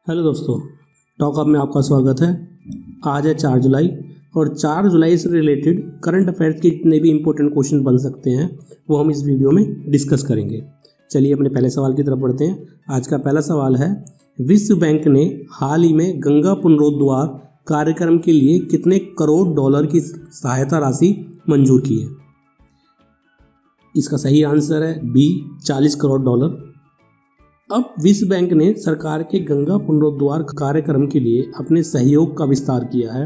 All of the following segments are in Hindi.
हेलो दोस्तों, टॉक अप में आपका स्वागत है। आज है 4 जुलाई और 4 जुलाई से रिलेटेड करंट अफेयर्स के जितने भी इम्पोर्टेंट क्वेश्चन बन सकते हैं वो हम इस वीडियो में डिस्कस करेंगे। चलिए अपने पहले सवाल की तरफ बढ़ते हैं। आज का पहला सवाल है, विश्व बैंक ने हाल ही में गंगा पुनरुद्धार कार्यक्रम के लिए कितने करोड़ डॉलर की सहायता राशि मंजूर की है? इसका सही आंसर है बी, 40 करोड़ डॉलर। अब विश्व बैंक ने सरकार के गंगा पुनरुद्धार कार्यक्रम के लिए अपने सहयोग का विस्तार किया है।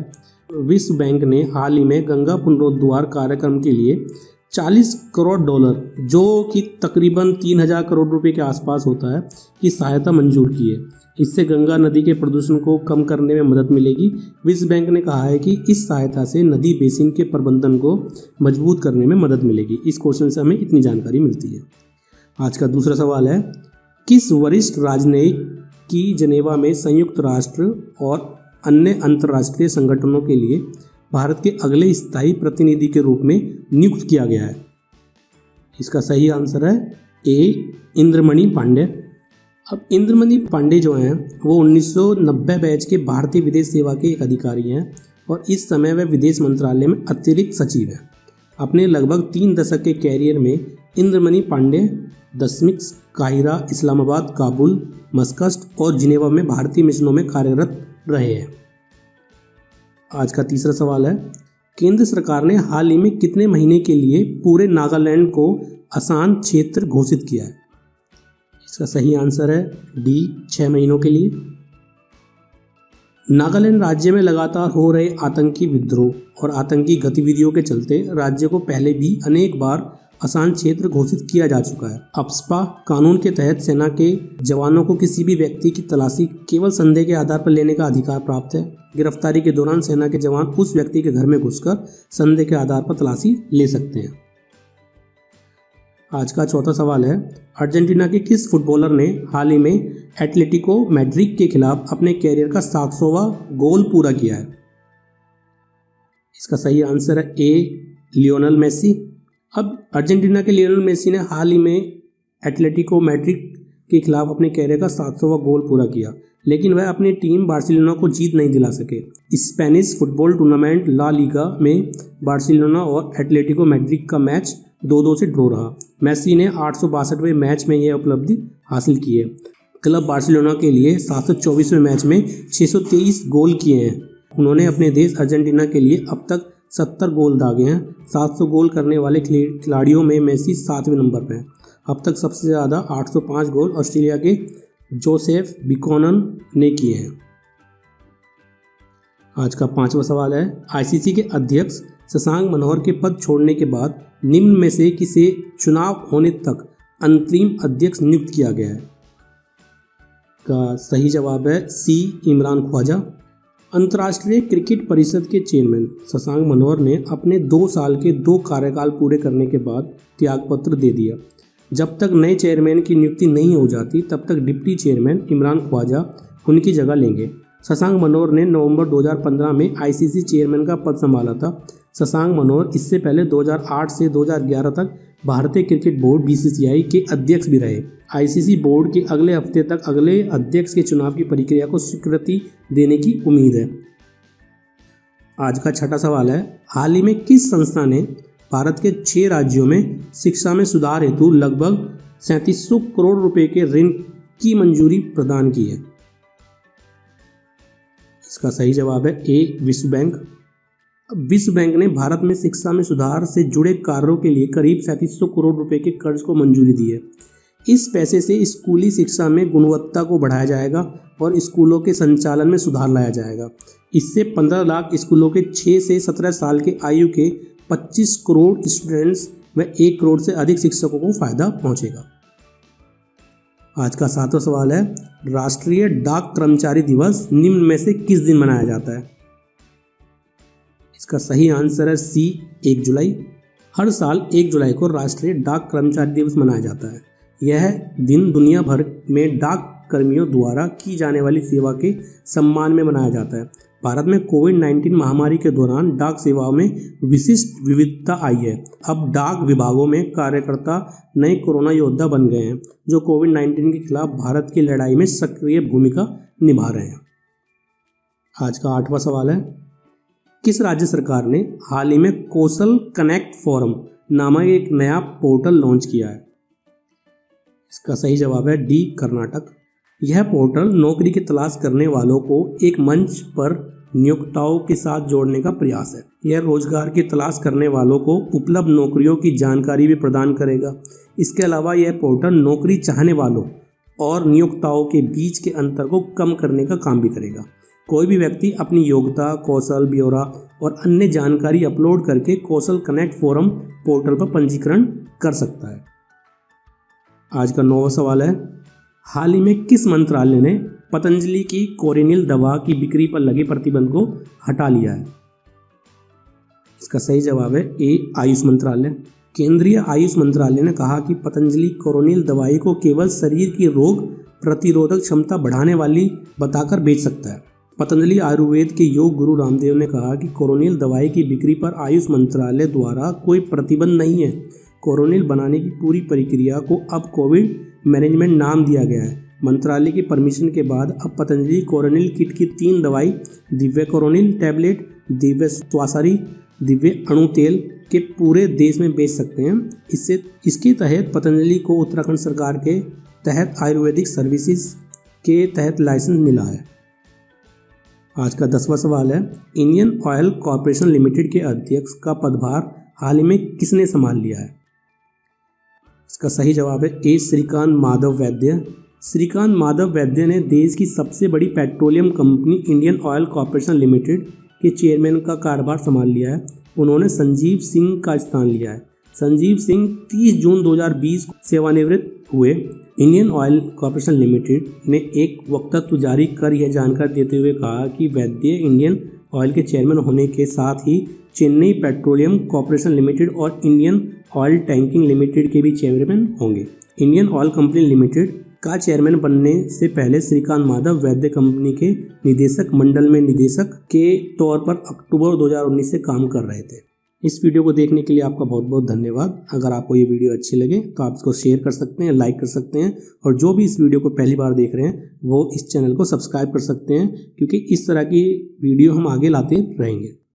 विश्व बैंक ने हाल ही में गंगा पुनरुद्धार कार्यक्रम के लिए 40 करोड़ डॉलर, जो कि तकरीबन 3000 करोड़ रुपए के आसपास होता है, की सहायता मंजूर की है। इससे गंगा नदी के प्रदूषण को कम करने में मदद मिलेगी। विश्व बैंक ने कहा है कि इस सहायता से नदी बेसिन के प्रबंधन को मजबूत करने में मदद मिलेगी। इस क्वेश्चन से हमें इतनी जानकारी मिलती है। आज का दूसरा सवाल है, किस वरिष्ठ राजनयिक की जेनेवा में संयुक्त राष्ट्र और अन्य अंतर्राष्ट्रीय संगठनों के लिए भारत के अगले स्थायी प्रतिनिधि के रूप में नियुक्त किया गया है? इसका सही आंसर है ए, इंद्रमणि पांडे। अब इंद्रमणि पांडे जो हैं वो 1990 बैच के भारतीय विदेश सेवा के एक अधिकारी हैं और इस समय वे विदेश मंत्रालय में अतिरिक्त सचिव हैं। अपने लगभग 3 दशक के कैरियर में इंद्रमणि पांडे दशमिक, काहिरा, इस्लामाबाद, काबुल, मस्कट और जिनेवा में भारतीय मिशनों में कार्यरत रहे हैं। आज का तीसरा सवाल है, केंद्र सरकार ने हाल ही में कितने महीने के लिए पूरे नागालैंड को आसान क्षेत्र घोषित किया है? इसका सही आंसर है डी, 6 महीनों के लिए। नागालैंड राज्य में लगातार हो रहे आतंकी विद्रोह और आतंकी गतिविधियों के चलते राज्य को पहले भी अनेक बार आसान क्षेत्र घोषित किया जा चुका है। अप्सपा कानून के तहत सेना के जवानों को किसी भी व्यक्ति की तलाशी केवल संदेह के आधार पर लेने का अधिकार प्राप्त है। गिरफ्तारी के दौरान सेना के जवान उस व्यक्ति के घर में घुसकर संदेह के आधार पर तलाशी ले सकते हैं। आज का चौथा सवाल है, अर्जेंटीना के किस फुटबॉलर ने हाल ही में एटलेटिको मैड्रिड के खिलाफ अपने कैरियर का 700वां गोल पूरा किया है? इसका सही आंसर है ए, लियोनेल मेसी। अब अर्जेंटीना के लियोनेल मेसी ने हाल ही में एटलेटिको मैड्रिड के खिलाफ अपने कैरियर का 700वां गोल पूरा किया, लेकिन वह अपनी टीम बार्सिलोना को जीत नहीं दिला सके। Spanish football tournament La Liga में बार्सिलोना और एटलेटिको मैड्रिड का मैच 2-2 से ड्रॉ रहा। मेसी ने 862वें मैच में यह उपलब्धि हासिल की है। क्लब बार्सिलोना के लिए 724वें मैच में 623 गोल किए हैं। उन्होंने अपने देश अर्जेंटीना के लिए अब तक 70 गोल दागे हैं। 700 गोल करने वाले खिलाड़ियों में मेसी 7वें नंबर पर हैं। अब तक सबसे ज़्यादा 805 गोल ऑस्ट्रेलिया के जोसेफ बुकैनन ने किए हैं। आज का 5वां सवाल है, आईसीसी के अध्यक्ष शशांक मनोहर के पद छोड़ने के बाद निम्न में से किसे चुनाव होने तक अंतरिम अध्यक्ष नियुक्त किया गया है? का सही जवाब है सी, इमरान ख्वाजा। अंतर्राष्ट्रीय क्रिकेट परिषद के चेयरमैन शशांक मनोहर ने अपने 2 साल के 2 कार्यकाल पूरे करने के बाद त्यागपत्र दे दिया। जब तक नए चेयरमैन की नियुक्ति नहीं हो जाती तब तक डिप्टी चेयरमैन इमरान ख्वाजा उनकी जगह लेंगे। शशांक मनोहर ने नवंबर 2015 में आईसीसी चेयरमैन का पद संभाला था। शशांक मनोहर इससे पहले 2008 से 2011 तक भारतीय क्रिकेट बोर्ड बीसीसीआई के अध्यक्ष भी रहे। आईसीसी बोर्ड के अगले हफ्ते तक अगले अध्यक्ष के चुनाव की प्रक्रिया को स्वीकृति देने की उम्मीद है। आज का 6वां सवाल है, हाल ही में किस संस्था ने भारत के 6 राज्यों में शिक्षा में सुधार हेतु लगभग 3700 करोड़ रुपए के ऋण की मंजूरी प्रदान की है? इसका सही जवाब है ए, विश्व बैंक। विश्व बैंक ने भारत में शिक्षा में सुधार से जुड़े कार्यों के लिए करीब 3700 करोड़ रुपए के कर्ज को मंजूरी दी है। इस पैसे से स्कूली शिक्षा में गुणवत्ता को बढ़ाया जाएगा और स्कूलों के संचालन में सुधार लाया जाएगा। इससे 15 लाख स्कूलों के 6 से 17 साल के आयु के 25 करोड़ स्टूडेंट्स व 1 करोड़ से अधिक शिक्षकों को फायदा पहुंचेगा। आज का 7वां सवाल है, राष्ट्रीय डाक कर्मचारी दिवस निम्न में से किस दिन मनाया जाता है? इसका सही आंसर है सी, 1 जुलाई। हर साल 1 जुलाई को राष्ट्रीय डाक कर्मचारी दिवस मनाया जाता है। यह दिन दुनिया भर में डाक कर्मियों द्वारा की जाने वाली सेवा के सम्मान में मनाया जाता है। भारत में कोविड-19 महामारी के दौरान डाक सेवाओं में विशिष्ट विविधता आई है। अब डाक विभागों में कार्यकर्ता नए कोरोना योद्धा बन गए हैं जो कोविड-19 के खिलाफ भारत की लड़ाई में सक्रिय भूमिका निभा रहे हैं। आज का 8वां सवाल है, किस राज्य सरकार ने हाल ही में कौशल कनेक्ट फोरम नामक एक नया पोर्टल लॉन्च किया है? इसका सही जवाब है डी, कर्नाटक। यह पोर्टल नौकरी की तलाश करने वालों को एक मंच पर नियोक्ताओं के साथ जोड़ने का प्रयास है। यह रोजगार की तलाश करने वालों को उपलब्ध नौकरियों की जानकारी भी प्रदान करेगा। इसके अलावा यह पोर्टल नौकरी चाहने वालों और नियोक्ताओं के बीच के अंतर को कम करने का काम भी करेगा। कोई भी व्यक्ति अपनी योग्यता, कौशल, ब्यौरा और अन्य जानकारी अपलोड करके कौशल कनेक्ट फोरम पोर्टल पर पंजीकरण कर सकता है। आज का 9वां सवाल है, हाल ही में किस मंत्रालय ने पतंजलि की कोरोनिल दवा की बिक्री पर लगे प्रतिबंध को हटा लिया है? इसका सही जवाब है ए, आयुष मंत्रालय। केंद्रीय आयुष मंत्रालय ने कहा कि पतंजलि कोरोनिल दवाई को केवल शरीर की रोग प्रतिरोधक क्षमता बढ़ाने वाली बताकर बेच सकता है। पतंजलि आयुर्वेद के योग गुरु रामदेव ने कहा कि कोरोनिल दवाई की बिक्री पर आयुष मंत्रालय द्वारा कोई प्रतिबंध नहीं है। कोरोनिल बनाने की पूरी प्रक्रिया को अब कोविड मैनेजमेंट नाम दिया गया है। मंत्रालय की परमिशन के बाद अब पतंजलि कोरोनिल किट की 3 दवाई दिव्य कोरोनिल टैबलेट, दिव्य स्वासारी, दिव्य अणु तेल के पूरे देश में बेच सकते हैं। इसके तहत पतंजलि को उत्तराखंड सरकार के तहत आयुर्वेदिक सर्विसेज के तहत लाइसेंस मिला है। आज का 10वां सवाल है, इंडियन ऑयल कॉरपोरेशन लिमिटेड के अध्यक्ष का पदभार हाल ही में किसने संभाल लिया है? इसका सही जवाब है ए, श्रीकांत माधव वैद्य। श्रीकांत माधव वैद्य ने देश की सबसे बड़ी petroleum company Indian oil corporation limited के चेयरमैन का कार्यभार संभाल लिया है। उन्होंने संजीव सिंह का स्थान लिया है। संजीव सिंह 30 जून 2020 को सेवानिवृत्त हुए। इंडियन ऑयल कॉरपोरेशन लिमिटेड ने एक वक्तव्य जारी कर यह जानकारी देते हुए कहा कि वैद्य इंडियन ऑयल के चेयरमैन होने के साथ ही चेन्नई पेट्रोलियम कॉरपोरेशन लिमिटेड और इंडियन ऑयल टैंकिंग लिमिटेड के भी चेयरमैन होंगे। इंडियन ऑयल कंपनी लिमिटेड का चेयरमैन बनने से पहले श्रीकांत माधव वैद्य कंपनी के निदेशक मंडल में निदेशक के तौर पर अक्टूबर 2019 से काम कर रहे थे। इस वीडियो को देखने के लिए आपका बहुत बहुत धन्यवाद। अगर आपको ये वीडियो अच्छी लगे तो आप इसको शेयर कर सकते हैं, लाइक कर सकते हैं, और जो भी इस वीडियो को पहली बार देख रहे हैं वो इस चैनल को सब्सक्राइब कर सकते हैं, क्योंकि इस तरह की वीडियो हम आगे लाते रहेंगे।